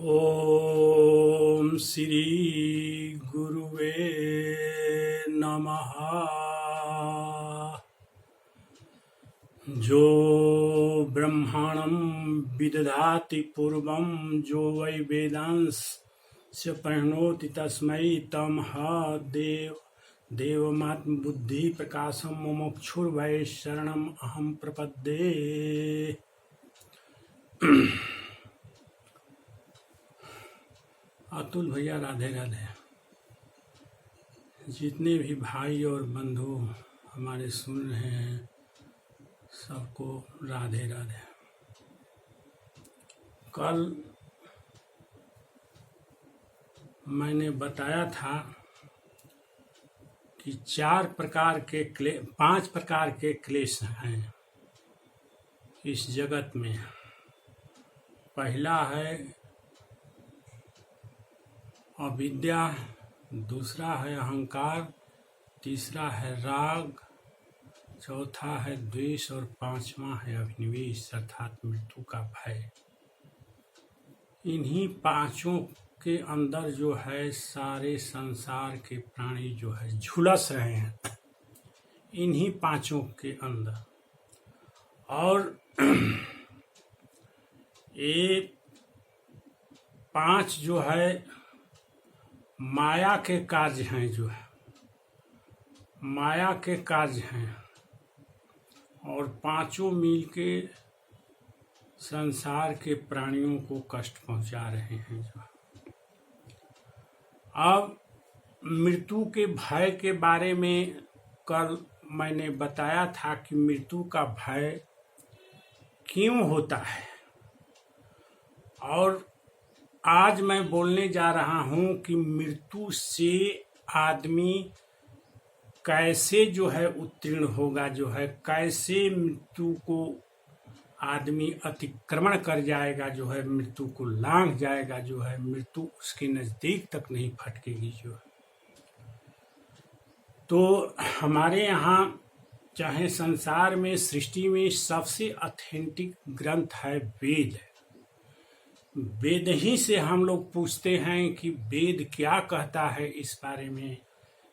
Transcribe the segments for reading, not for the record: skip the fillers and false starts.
ओम श्री गुरुवे नमः। जो ब्रह्माणं विदधाति पूर्वं जो वै वेदांस्य प्रणोति तस्मै तमः देवमात्म बुद्धि प्रकाशम मुमुक्षुर्वै शरणम अहम प्रपद्ये। अतुल भैया राधे राधे। जितने भी भाई और बंधु हमारे सुन रहे हैं सबको राधे राधे। कल मैंने बताया था कि 5 प्रकार के क्लेश हैं इस जगत में। पहला है अविद्या, दूसरा है अहंकार, तीसरा है राग, चौथा है द्वेष और पांचवा है अभिनिवेश अर्थात मृत्यु का भय। इन्हीं पांचों के अंदर जो है सारे संसार के प्राणी जो है झुलस रहे हैं, इन्हीं पांचों के अंदर। और ये 5 जो है माया के कार्य हैं, जो है माया के कार्य हैं, और पांचों मिलके संसार के प्राणियों को कष्ट पहुंचा रहे हैं। जो अब मृत्यु के भय के बारे में कल मैंने बताया था कि मृत्यु का भय क्यों होता है, और आज मैं बोलने जा रहा हूं कि मृत्यु से आदमी कैसे जो है उत्तीर्ण होगा, जो है कैसे मृत्यु को आदमी अतिक्रमण कर जाएगा, जो है मृत्यु को लांघ जाएगा, जो है मृत्यु उसके नजदीक तक नहीं फटकेगी। जो है तो हमारे यहाँ चाहे संसार में सृष्टि में सबसे ऑथेंटिक ग्रंथ है वेद। वेद ही से हम लोग पूछते हैं कि वेद क्या कहता है इस बारे में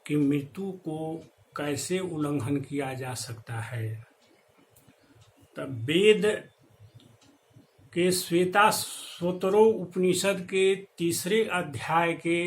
कि मृत्यु को कैसे उल्लंघन किया जा सकता है। तब वेद के श्वेताश्वतरो उपनिषद के 3 अध्याय के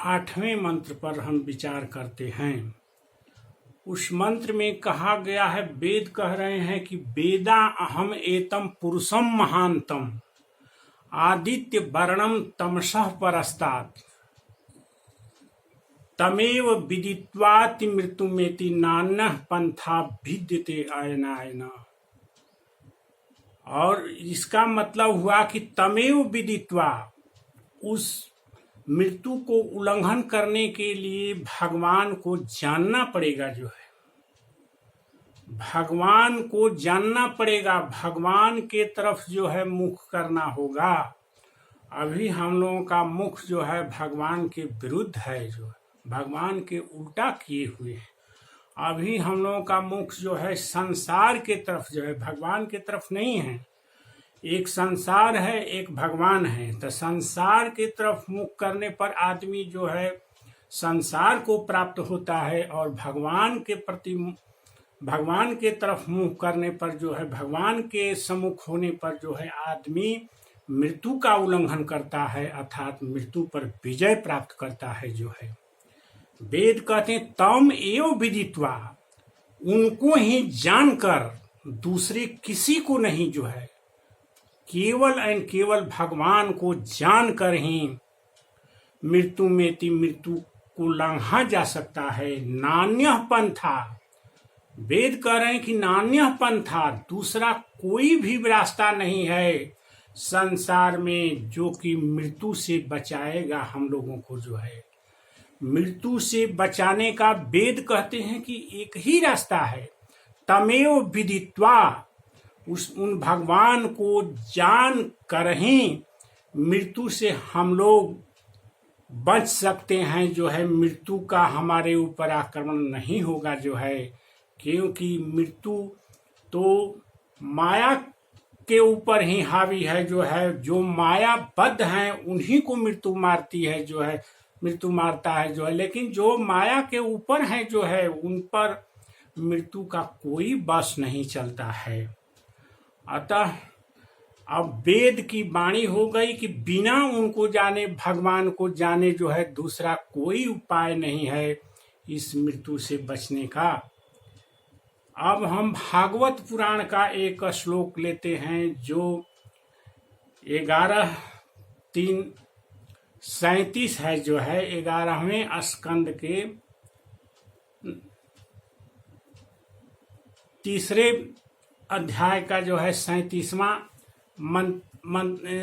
8वें मंत्र पर हम विचार करते हैं। उस मंत्र में कहा गया है, वेद कह रहे हैं कि वेदा अहम एतम पुरुषम महांतम आदित्य वर्णम तमसः परस्तात् तमेव विदित्वाति मृत्युमेति नान्यः पंथा भिद्यते अयनायना। और इसका मतलब हुआ कि तमेव विदित्वा, उस मृत्यु को उल्लंघन करने के लिए भगवान को जानना पड़ेगा। जो है भगवान को जानना पड़ेगा, भगवान के तरफ जो है मुख करना होगा। अभी हम लोगों का मुख जो है भगवान के विरुद्ध है, जो भगवान के उल्टा किए हुए हैं। अभी हम लोगों का मुख जो है संसार के तरफ, जो है भगवान के तरफ नहीं है। एक संसार है, एक भगवान है। तो संसार के तरफ मुख करने पर आदमी जो है संसार को प्राप्त होता है, और भगवान के प्रति भगवान के तरफ मुंह करने पर जो है भगवान के सम्मुख होने पर जो है आदमी मृत्यु का उल्लंघन करता है, अर्थात मृत्यु पर विजय प्राप्त करता है। जो है वेद कहते हैं तम एव विदित्वा, उनको ही जानकर, दूसरे किसी को नहीं, जो है केवल एंड केवल भगवान को जानकर ही मृत्यु में मृत्यु को लांघा जा सकता है। नान्यः पंथा, वेद कह रहे हैं कि नान्यः पंथा, दूसरा कोई भी रास्ता नहीं है संसार में जो कि मृत्यु से बचाएगा हम लोगों को। जो है मृत्यु से बचाने का वेद कहते हैं कि एक ही रास्ता है, तमेव विदित्वा, उन भगवान को जान कर ही मृत्यु से हम लोग बच सकते हैं। जो है मृत्यु का हमारे ऊपर आक्रमण नहीं होगा। जो है क्योंकि मृत्यु तो माया के ऊपर ही हावी है जो है, जो मायाबद्ध हैं उन्हीं को मृत्यु मारती है जो है, मृत्यु मारता है जो है, लेकिन जो माया के ऊपर है जो है उन पर मृत्यु का कोई बस नहीं चलता है। अतः अब वेद की वाणी हो गई कि बिना उनको जाने, भगवान को जाने जो है दूसरा कोई उपाय नहीं है इस मृत्यु से बचने का। अब हम भागवत पुराण का एक श्लोक लेते हैं जो 11:3-37 है जो है, 11वें स्कंद के 3 अध्याय का जो है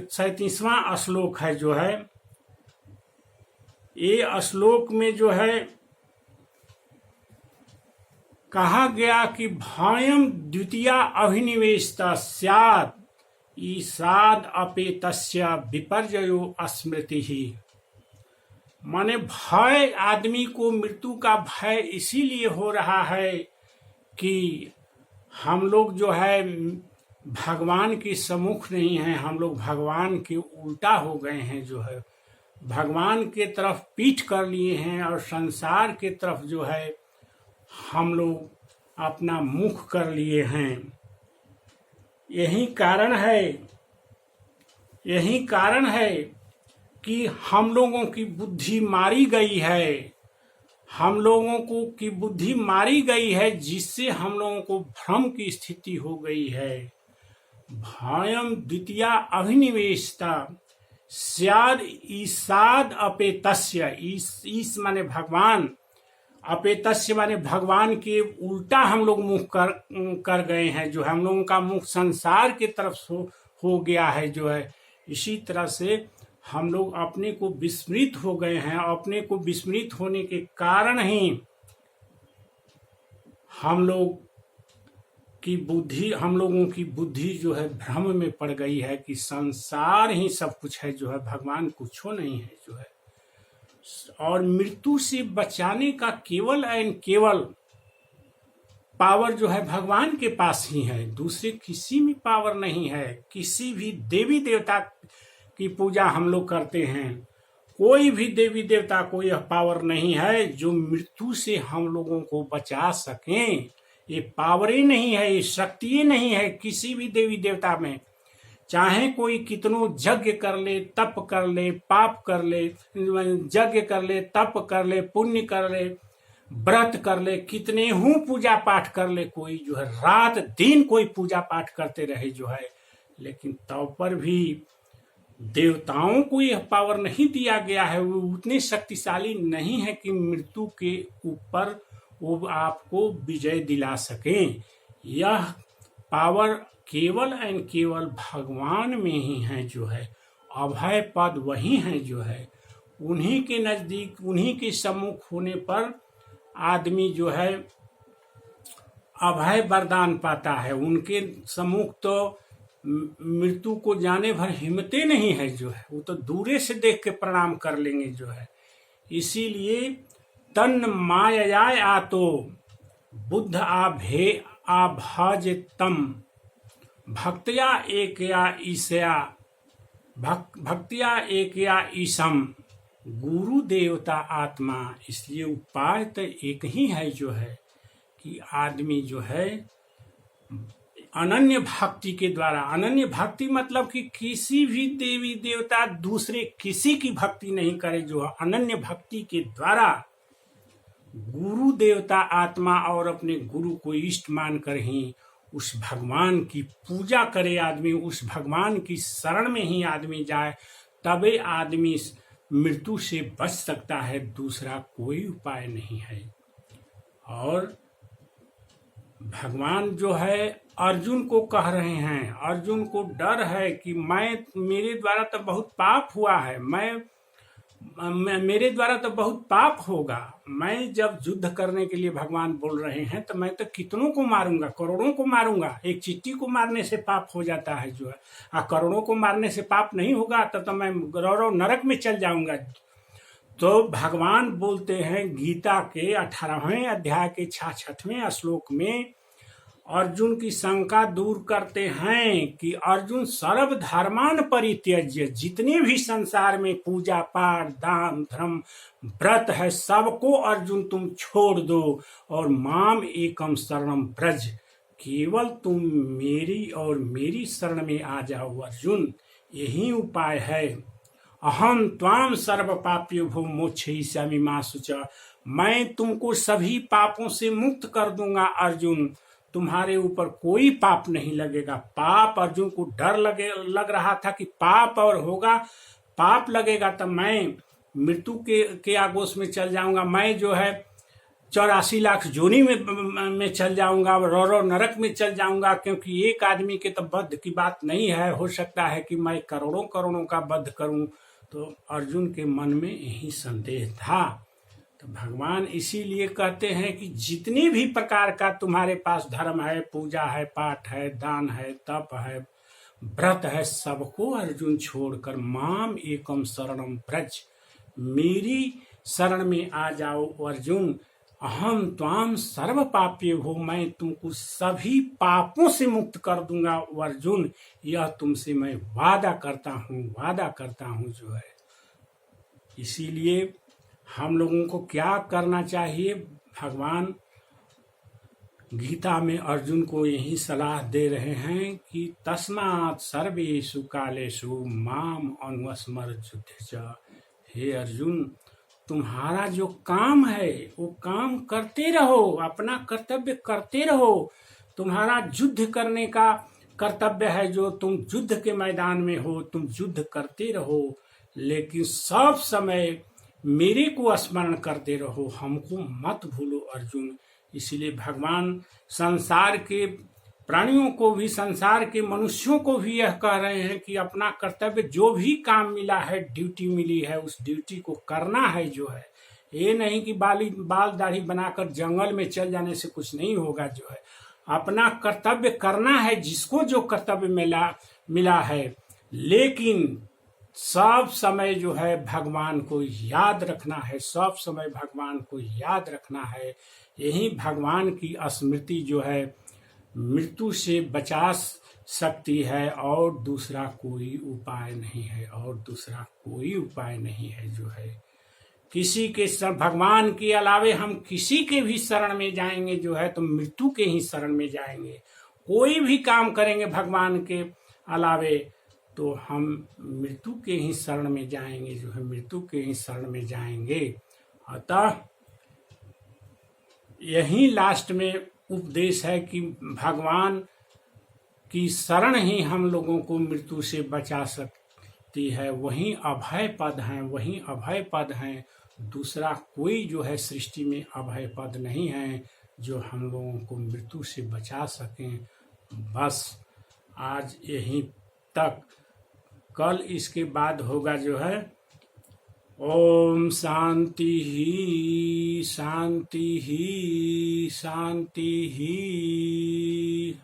37वां श्लोक है जो है। ये श्लोक में जो है कहा गया कि भयम द्वितीया अभिनिवेशता स्यात् ईसाद अपेतस्य विपर्जयो स्मृति ही। माने भय, आदमी को मृत्यु का भय इसीलिए हो रहा है कि हम लोग जो है भगवान के सम्मुख नहीं हैं, हम लोग भगवान के उल्टा हो गए हैं जो है, भगवान के तरफ पीठ कर लिए हैं और संसार के तरफ जो है हम लोग अपना मुख कर लिए हैं। यही कारण है कि हम लोगों की बुद्धि मारी गई है, हम लोगों को की बुद्धि मारी गई है, जिससे हम लोगों को भ्रम की स्थिति हो गई है। भयम द्वितीया अभिनिवेशता स्याद ईसाद अपेतस्य, ईस माने भगवान, अपेतस्य माने भगवान के उल्टा हम लोग मुख कर गए हैं जो है, हम लोगों का मुख संसार की तरफ हो गया है जो है। इसी तरह से हम लोग अपने को विस्मृत हो गए हैं। अपने को विस्मृत होने के कारण ही हम लोगों की बुद्धि जो है भ्रम में पड़ गई है कि संसार ही सब कुछ है जो है, भगवान कुछ नहीं है जो है। और मृत्यु से बचाने का केवल एंड केवल पावर जो है भगवान के पास ही है, दूसरे किसी में पावर नहीं है। किसी भी देवी देवता की पूजा हम लोग करते हैं, कोई भी देवी देवता को यह पावर नहीं है जो मृत्यु से हम लोगों को बचा सकें। ये पावर ही नहीं है, ये शक्ति ही नहीं है किसी भी देवी देवता में। चाहे कोई कितनों यज्ञ कर ले, तप कर ले, पाप कर ले, यज्ञ कर ले, तप कर ले, पुण्य कर ले, व्रत कर ले, कितने हूँ पूजा पाठ कर ले, कोई जो है रात दिन कोई पूजा पाठ करते रहे जो है, लेकिन तब पर भी देवताओं को यह पावर नहीं दिया गया है, वो उतने शक्तिशाली नहीं है कि मृत्यु के ऊपर वो आपको विजय दिला सकें। यह पावर केवल एंड केवल भगवान में ही है जो है। अभय पद वही है जो है, उन्हीं के नजदीक, उन्हीं के सम्मुख होने पर आदमी जो है अभय वरदान पाता है। उनके सम्मुख तो मृत्यु को जाने भर हिम्मतें नहीं है जो है, वो तो दूरे से देख के प्रणाम कर लेंगे जो है। इसीलिए तन माया आतो बुद्ध आभाजतम भक्तिया एक या ईसम गुरु देवता आत्मा। इसलिए उपाय तो एक ही है जो है कि आदमी जो है अनन्य भक्ति के द्वारा, अनन्य भक्ति मतलब कि किसी भी देवी देवता दूसरे किसी की भक्ति नहीं करे, जो है अनन्य भक्ति के द्वारा गुरु देवता आत्मा और अपने गुरु को इष्ट मानकर ही उस भगवान की पूजा करे आदमी, उस भगवान की शरण में ही आदमी जाए, तबे आदमी मृत्यु से बच सकता है। दूसरा कोई उपाय नहीं है। और भगवान जो है अर्जुन को कह रहे हैं, अर्जुन को डर है कि मेरे द्वारा तो बहुत पाप हुआ है, मेरे द्वारा तो बहुत पाप होगा। मैं जब युद्ध करने के लिए भगवान बोल रहे हैं तो मैं तो कितनों को मारूंगा, करोड़ों को मारूंगा। एक चींटी को मारने से पाप हो जाता है जो है, करोड़ों को मारने से पाप नहीं होगा तो मैं गौरव नरक में चल जाऊंगा। तो भगवान बोलते हैं गीता के 18वें अध्याय के 66वें श्लोक में, अर्जुन की शंका दूर करते हैं कि अर्जुन सर्वधर्मान परित्यज्य, जितने भी संसार में पूजा पाठ दान धर्म व्रत है सबको अर्जुन तुम छोड़ दो और माम एकम शरणम व्रज, केवल तुम मेरी और मेरी शरण में आ जाओ अर्जुन, यही उपाय है। अहम त्वाम सर्व पाप्यो भो मोक्षयिष्यामि मा शुचः, मैं तुमको सभी पापों से मुक्त कर दूंगा अर्जुन, तुम्हारे ऊपर कोई पाप नहीं लगेगा। पाप अर्जुन को डर लग रहा था कि पाप और होगा, पाप लगेगा तो मैं मृत्यु के आगोश में चल जाऊंगा, मैं जो है 84 लाख जोनी में चल जाऊंगा, रो नरक में चल जाऊंगा, क्योंकि एक आदमी के तो वध की बात नहीं है, हो सकता है कि मैं करोड़ों करोड़ों का वध करूं। तो अर्जुन के मन में यही संदेह था। तो भगवान इसीलिए कहते हैं कि जितनी भी प्रकार का तुम्हारे पास धर्म है, पूजा है, पाठ है, दान है, तप है, व्रत है, सबको अर्जुन छोड़कर माम एकम शरणम व्रज, मेरी शरण में आ जाओ अर्जुन। अहम त्वाम सर्व पाप्य हो, मैं तुमको सभी पापों से मुक्त कर दूंगा अर्जुन, यह तुमसे मैं वादा करता हूं जो है। इसीलिए हम लोगों को क्या करना चाहिए, भगवान गीता में अर्जुन को यही सलाह दे रहे हैं कि तस्मात् सर्वेषु कालेषु माम अनुस्मरत्युत। हे अर्जुन, तुम्हारा जो काम है वो काम करते रहो, अपना कर्तव्य करते रहो। तुम्हारा युद्ध करने का कर्तव्य है, जो तुम युद्ध के मैदान में हो तुम युद्ध करते रहो, लेकिन सब समय मेरे को स्मरण करते रहो, हमको मत भूलो अर्जुन। इसलिए भगवान संसार के प्राणियों को भी, संसार के मनुष्यों को भी यह कह रहे हैं कि अपना कर्तव्य, जो भी काम मिला है, ड्यूटी मिली है, उस ड्यूटी को करना है जो है। ये नहीं कि बाल दाढ़ी बनाकर जंगल में चल जाने से कुछ नहीं होगा जो है। अपना कर्तव्य करना है, जिसको जो कर्तव्य मिला है, लेकिन सब समय जो है भगवान को याद रखना है, सब समय भगवान को याद रखना है। यही भगवान की स्मृति जो है मृत्यु से बचा सकती है, और दूसरा कोई उपाय नहीं है, और दूसरा कोई उपाय नहीं है जो है। किसी के भगवान के अलावे हम किसी के भी शरण में जाएंगे जो है तो मृत्यु के ही शरण में जाएंगे। कोई भी काम करेंगे भगवान के अलावे तो हम मृत्यु के ही शरण में जाएंगे जो है, मृत्यु के ही शरण में जाएंगे। अतः यही लास्ट में उपदेश है कि भगवान की शरण ही हम लोगों को मृत्यु से बचा सकती है। वही अभय पद हैं, वही अभय पद हैं, दूसरा कोई जो है सृष्टि में अभय पद नहीं है जो हम लोगों को मृत्यु से बचा सकें। बस आज यहीं तक, कल इसके बाद होगा जो है ओम शांति ही शांति ही शांति ही।